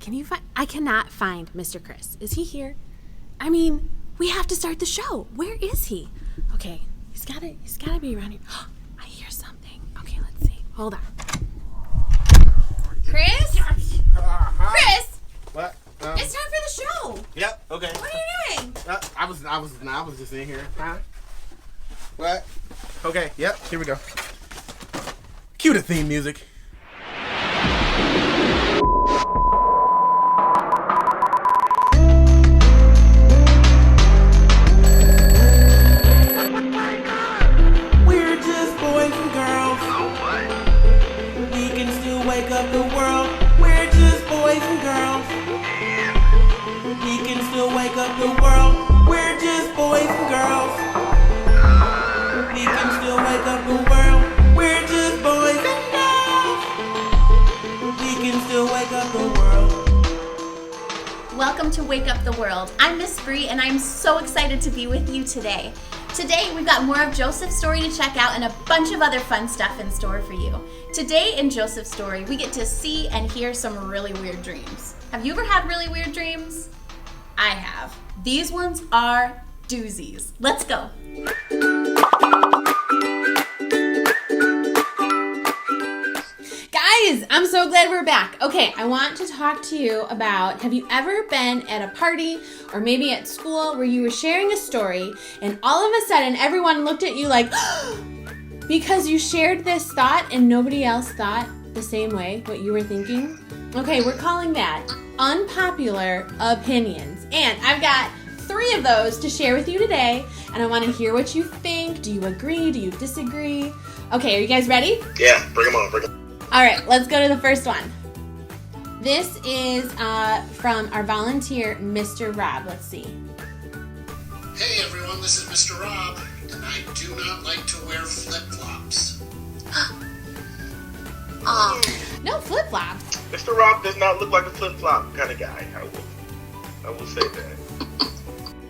can you find... I cannot find Mr. Chris. Is he here? I mean, we have to start the show. Where is he? Okay, he's gotta be around here. I hear something. Okay, let's see. Hold on. Chris? Chris? What? It's time for the show. Yep. Okay. What are you doing? I was just in here. Huh? What? Okay. Yep. Here we go. Cue the theme music. We're just boys and girls. Oh, what? We can still wake up the world. We're just boys and girls. We can still wake up the world. We're just boys and girls. We can still wake up the world. We're just boys and girls. We can still wake up the world. Welcome to Wake Up the World. I'm Miss Bree and I'm so excited to be with you today. Today we've got more of Joseph's story to check out and a bunch of other fun stuff in store for you. Today in Joseph's story we get to see and hear some really weird dreams. Have you ever had really weird dreams? I have. These ones are doozies. Let's go. Guys, I'm so glad we're back. Okay, I want to talk to you about, have you ever been at a party or maybe at school where you were sharing a story and all of a sudden everyone looked at you like, because you shared this thought and nobody else thought the same way what you were thinking? Okay, we're calling that unpopular opinions. And I've got 3 of those to share with you today, and I want to hear what you think. Do you agree? Do you disagree? Okay, are you guys ready? Yeah, bring them on. All right, let's go to the first one. This is from our volunteer, Mr. Rob. Let's see. Hey everyone, this is Mr. Rob, and I do not like to wear flip-flops. No flip-flops. Mr. Rob does not look like a flip-flop kind of guy. I will say that.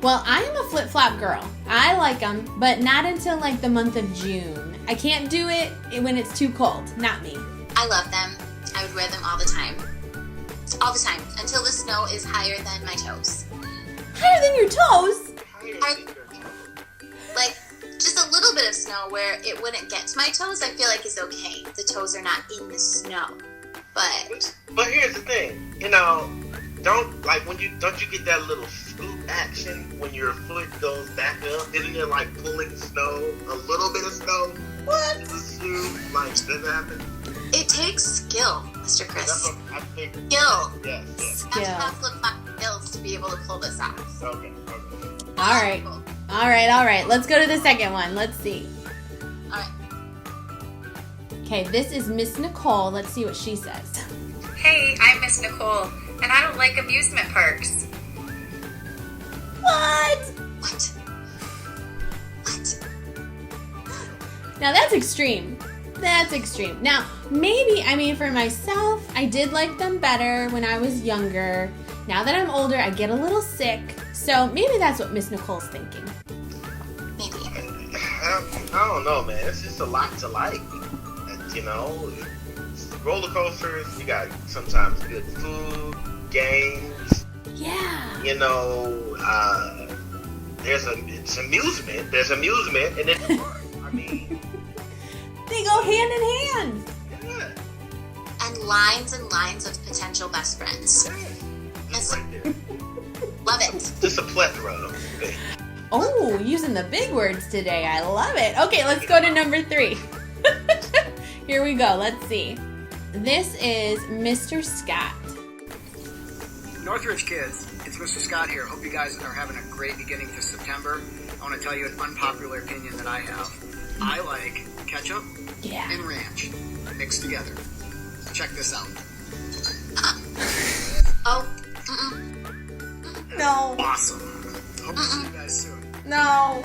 Well, I am a flip-flop girl. I like them, but not until like the month of June. I can't do it when it's too cold. Not me. I love them. I would wear them all the time. All the time. Until the snow is higher than my toes. Higher than your toes? Like, just a little bit of snow where it wouldn't get to my toes, I feel like is okay. The toes are not in the snow. But here's the thing, don't you get that little scoop action when your foot goes back up? Isn't it like pulling snow, a little bit of snow? What? The shoe, like, does that happen? It takes skill, Mr. Chris. That's what I figured. Skill. Yes. You have to have flip-flop skills to be able to pull this off. Okay. All right. Let's go to the second one. Let's see. All right. Okay, this is Miss Nicole. Let's see what she says. Hey, I'm Miss Nicole, and I don't like amusement parks. What? Now that's extreme. Now, maybe, for myself, I did like them better when I was younger. Now that I'm older, I get a little sick. So maybe that's what Miss Nicole's thinking. Maybe. I don't know, man. It's just a lot to like. Roller coasters, you got sometimes good food, games. Yeah. It's amusement. There's amusement, and then They go hand in hand. Yeah. And lines of potential best friends. Just right there. Love it. Just a plethora of things. Oh, using the big words today. I love it. Okay, let's go to number 3. Here we go. Let's see. This is Mr. Scott. Northridge kids, it's Mr. Scott here. Hope you guys are having a great beginning to September. I want to tell you an unpopular opinion that I have. I like ketchup and ranch mixed together. Check this out. No. Awesome. Hope to see you guys soon. No.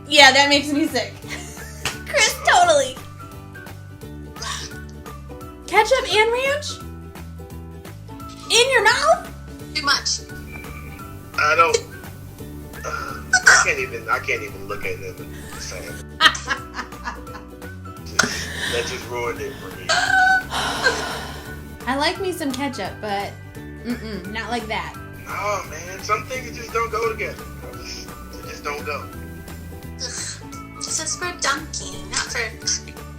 Yeah, that makes me sick. Chris, totally. Ketchup and ranch? In your mouth? Too much. I can't even look at them the same. That just ruined it for me. I like me some ketchup, but not like that. Oh man, some things just don't go together. They just don't go. Ugh, this is for dunking, not for...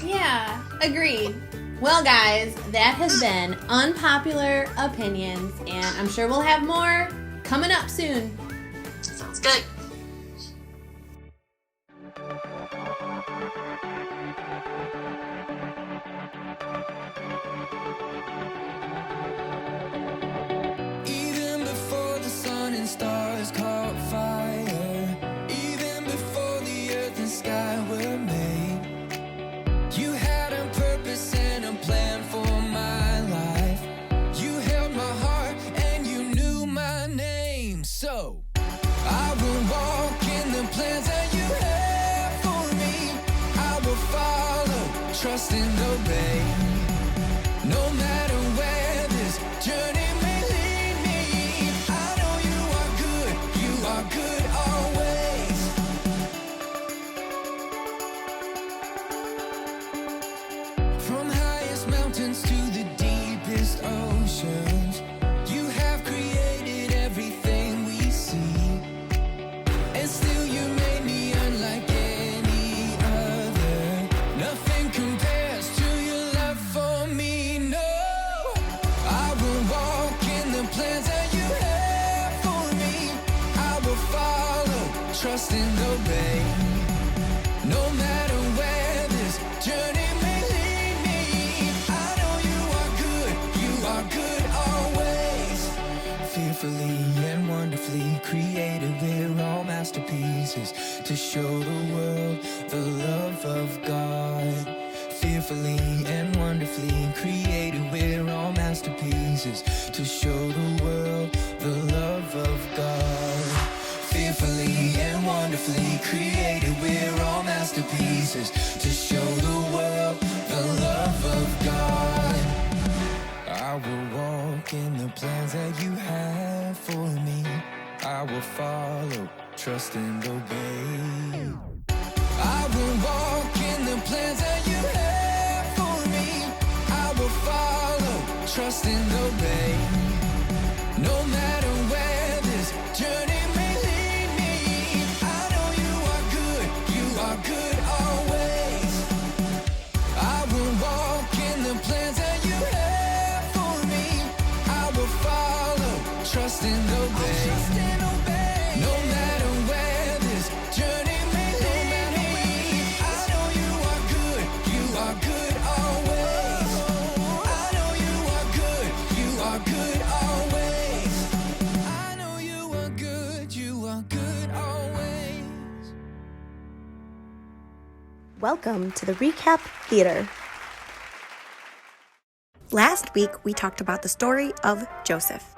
Yeah, agreed. Well, guys, that has been Unpopular Opinions, and I'm sure we'll have more coming up soon. Sounds good. Even before the sun and stars caught fire, even before the earth and sky were made, you had a purpose and a plan for my life. You held my heart and you knew my name. So I will walk in the plans that you have for me. I will follow, trust and obey. No matter where this journey may lead me, I know you are good always. From highest mountains to the deepest oceans, you have created everything we see. And still you made me unlike any other. Nothing compares to your love for me, no. I will walk in the plans that you have for me. I will follow, trust and obey. No matter where this journey may lead me, I know you are good always. Fearfully and wonderfully created, we're all masterpieces to show the world the love of God. Fearfully and wonderfully created, we're all masterpieces to show the world the love of God. Fearfully and wonderfully created, we're all masterpieces to show the world the love of God. I will walk in the plans that you have for me. I will follow, trust and obey. I will walk in the plans that you have for me. I will follow, trust and obey. No matter where this journey may lead me, I know you are good always. I will walk in the plans that you have for me. I will follow, trust and obey. No matter where this journey may lead me, I know you are good always. I know you are good always. I know you are good always. Welcome to the Recap Theater. Last week, we talked about the story of Joseph.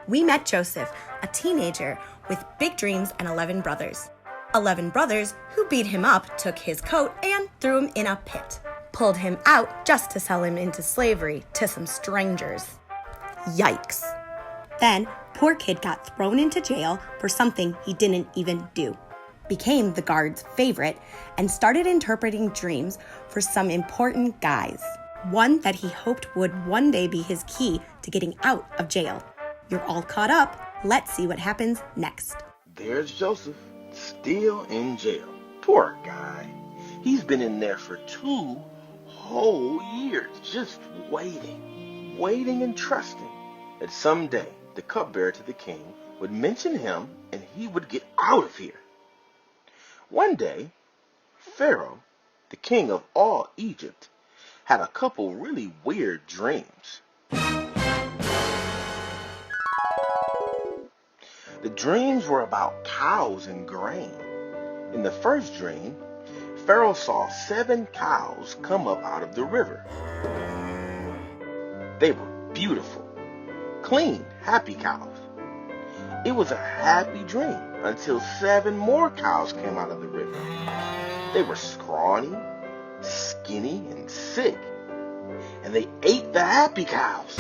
We met Joseph, a teenager with big dreams and 11 brothers. 11 brothers who beat him up, took his coat, and threw him in a pit. Pulled him out just to sell him into slavery to some strangers. Yikes. Then, poor kid got thrown into jail for something he didn't even do. Became the guard's favorite and started interpreting dreams for some important guys. One that he hoped would one day be his key to getting out of jail. You're all caught up. Let's see what happens next. There's Joseph, still in jail. Poor guy. He's been in there for 2 whole years, just waiting and trusting that someday the cupbearer to the king would mention him and he would get out of here. One day, Pharaoh, the king of all Egypt, had a couple really weird dreams. The dreams were about cows and grain. In the first dream, Pharaoh saw 7 cows come up out of the river. They were beautiful, clean, happy cows. It was a happy dream until 7 more cows came out of the river. They were scrawny, skinny, and sick, and they ate the happy cows.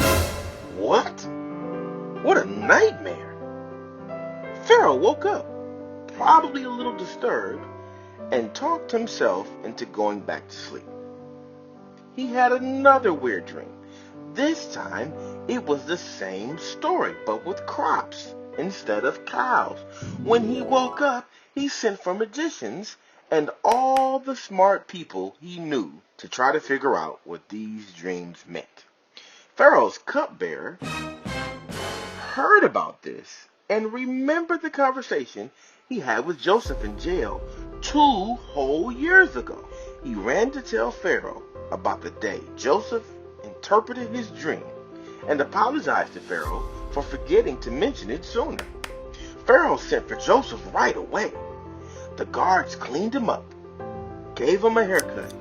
What? What a nightmare! Pharaoh woke up, probably a little disturbed, and talked himself into going back to sleep. He had another weird dream. this time, it was the same story, but with crops instead of cows. When he woke up, he sent for magicians and all the smart people he knew to try to figure out what these dreams meant. Pharaoh's cupbearer heard about this and remembered the conversation he had with Joseph in jail 2 whole years ago. He ran to tell Pharaoh about the day Joseph interpreted his dream and apologized to Pharaoh for forgetting to mention it sooner. Pharaoh sent for Joseph right away. The guards cleaned him up, gave him a haircut,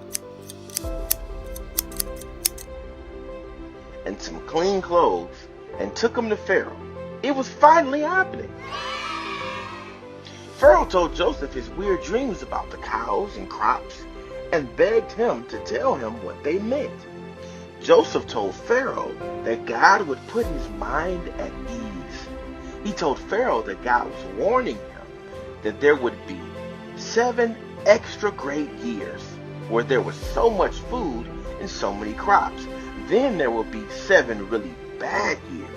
and some clean clothes, and took him to Pharaoh. It was finally happening. Pharaoh told Joseph his weird dreams about the cows and crops and begged him to tell him what they meant. Joseph told Pharaoh that God would put his mind at ease. He told Pharaoh that God was warning him that there would be 7 extra great years where there was so much food and so many crops. Then there will be 7 really bad years.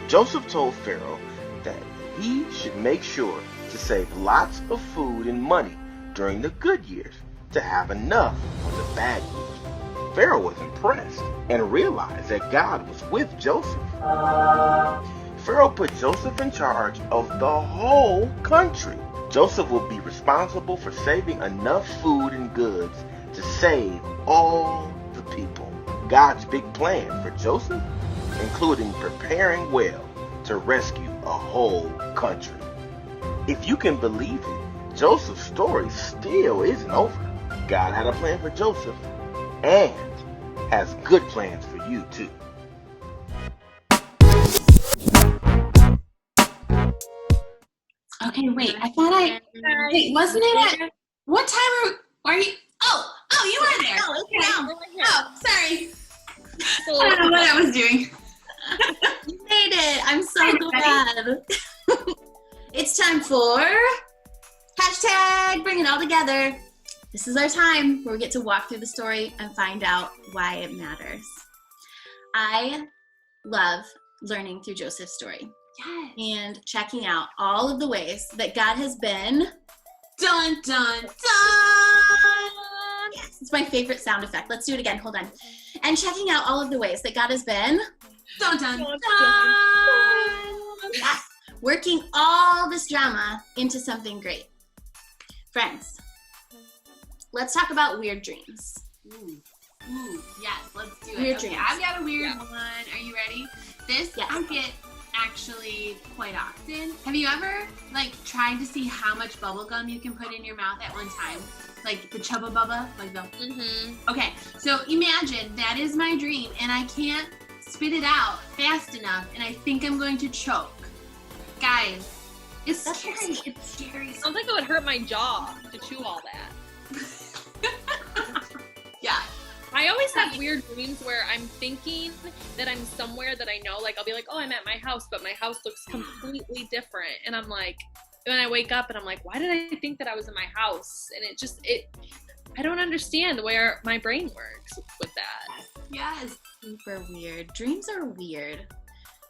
Joseph told Pharaoh that he should make sure to save lots of food and money during the good years to have enough for the bad years. Pharaoh was impressed and realized that God was with Joseph. Pharaoh put Joseph in charge of the whole country. Joseph will be responsible for saving enough food and goods to save all the people. God's big plan for Joseph, including preparing well to rescue a whole country. If you can believe it, Joseph's story still isn't over. God had a plan for Joseph and has good plans for you too. Okay, wait. Wait, wasn't it at what time are you? Oh, you were there. Oh, okay. Oh, sorry. I don't know what I was doing. You made it. I'm so glad. It's time for #Bring It All Together. This is our time where we get to walk through the story and find out why it matters. I love learning through Joseph's story. Yes. And checking out all of the ways that God has been Dun, dun, dun! Yes, it's my favorite sound effect. Let's do it again. Hold on. And checking out all of the ways that God has been Dun, dun, dun! Yes, working all this drama into something great. Friends, let's talk about weird dreams. Ooh, yes, let's do it. Weird okay, dreams. I've got a weird one. Are you ready? This Yes. I get actually quite often. Have you ever tried to see how much bubble gum you can put in your mouth at one time? Like the Chubba Bubba, Okay, so imagine that is my dream and I can't spit it out fast enough and I think I'm going to choke. Guys, it's scary. It's scary. I don't think it would hurt my jaw to chew all that. Yeah. I always have weird dreams where I'm thinking that I'm somewhere that I know. Like, I'll be like, oh, I'm at my house, but my house looks completely different. And I'm like, when I wake up and I'm like, why did I think that I was in my house? And I don't understand the way my brain works with that. Yes. Super weird. Dreams are weird.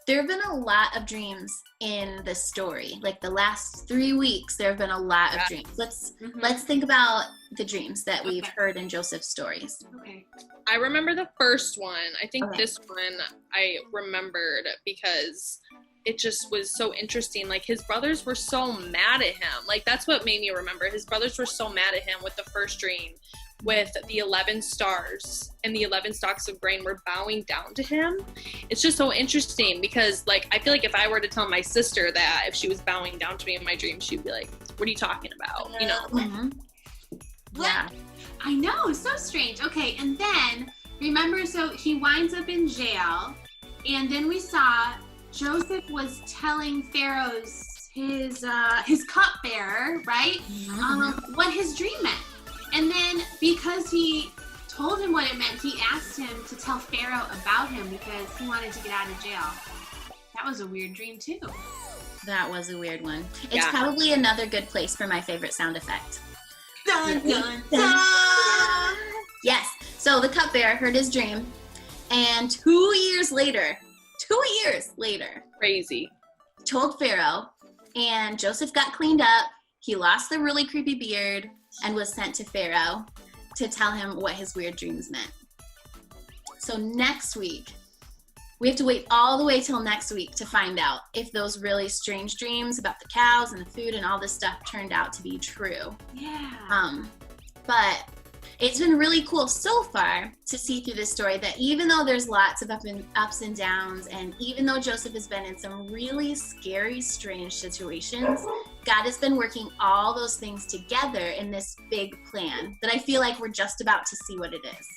There have been a lot of dreams in this story. Like the last 3 weeks, there have been a lot of dreams. Let's think about the dreams that we've heard in Joseph's stories. Okay. I remember the first one. I think this one I remembered because it just was so interesting. Like his brothers were so mad at him. Like that's what made me remember. His brothers were so mad at him with the first dream, with the 11 stars and the 11 stalks of grain were bowing down to him. It's just so interesting because I feel like if I were to tell my sister that if she was bowing down to me in my dream, she'd be like, what are you talking about? You know? Mm-hmm. Yeah. I know, so strange. Okay, and then remember, so he winds up in jail, and then we saw Joseph was telling Pharaoh's his cupbearer, right? What his dream meant. And then because he told him what it meant, he asked him to tell Pharaoh about him because he wanted to get out of jail. That was a weird dream too. That was a weird one. It's probably another good place for my favorite sound effect. Dun, dun, dun. Yes. So the cupbearer heard his dream And 2 years later, Crazy. told Pharaoh, and Joseph got cleaned up. He lost the really creepy beard and was sent to Pharaoh to tell him what his weird dreams meant. So next week, we have to wait all the way till next week to find out if those really strange dreams about the cows and the food and all this stuff turned out to be true. Yeah. But it's been really cool so far to see through this story that even though there's lots of ups and downs, and even though Joseph has been in some really scary, strange situations, God has been working all those things together in this big plan that I feel like we're just about to see what it is.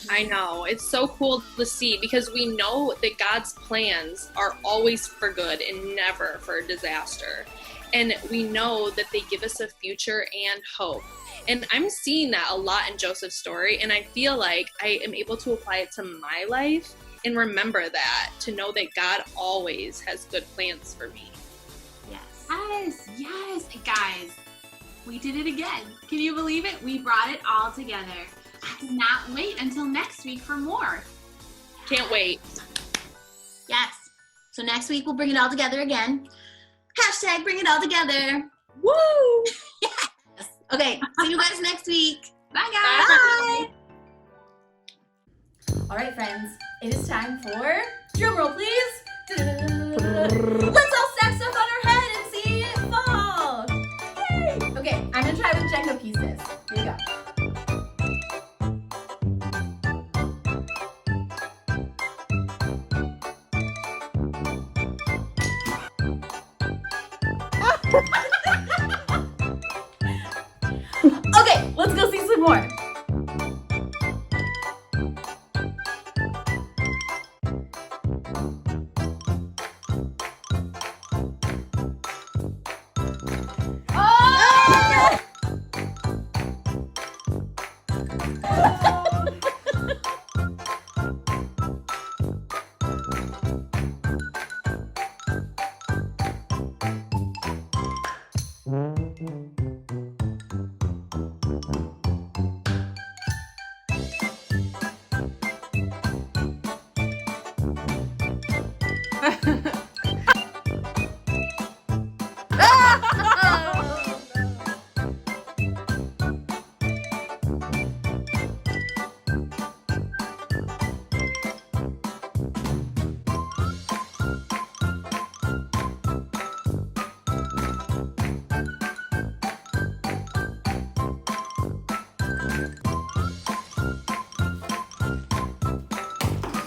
I know. It's so cool to see because we know that God's plans are always for good and never for disaster. And we know that they give us a future and hope. And I'm seeing that a lot in Joseph's story, and I feel like I am able to apply it to my life and remember that, to know that God always has good plans for me. Yes, guys. We did it again. Can you believe it? We brought it all together. I cannot wait until next week for more. Can't wait. Yes. So next week we'll bring it all together again. Hashtag bring it all together. Woo! Yes. Okay, see you guys next week. Bye, guys. Bye. All right, friends. It is time for drum roll, please. Let's all stack stuff on our head and see it fall. Yay! Okay, I'm gonna try with Jenga pieces. Here we go. Okay, let's go see some more.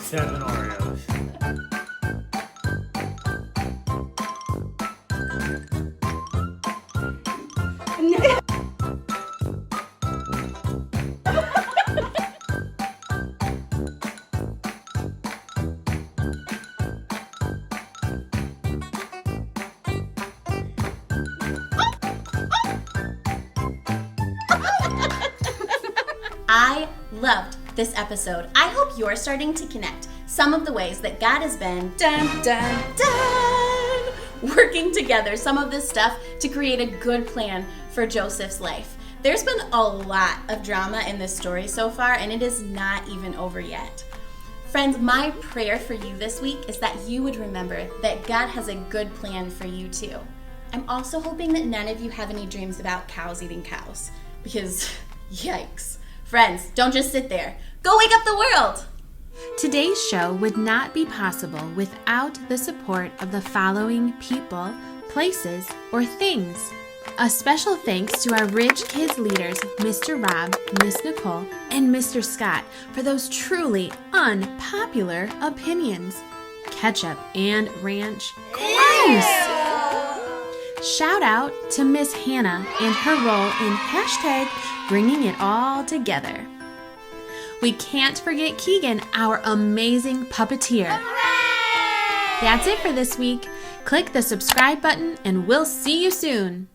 Seven Oreos. I loved this episode. I hope you're starting to connect some of the ways that God has been working together some of this stuff to create a good plan for Joseph's life. There's been a lot of drama in this story so far, and it is not even over yet. Friends, my prayer for you this week is that you would remember that God has a good plan for you too. I'm also hoping that none of you have any dreams about cows eating cows, because yikes. Friends, don't just sit there. Go wake up the world! Today's show would not be possible without the support of the following people, places, or things. A special thanks to our RidgeKids leaders, Mr. Rob, Miss Nicole, and Mr. Scott, for those truly unpopular opinions. Ketchup and ranch. Gross! Shout out to Miss Hannah and her role in hashtag bringing it all together. We can't forget Keegan, our amazing puppeteer. Hooray! That's it for this week. Click the subscribe button and we'll see you soon.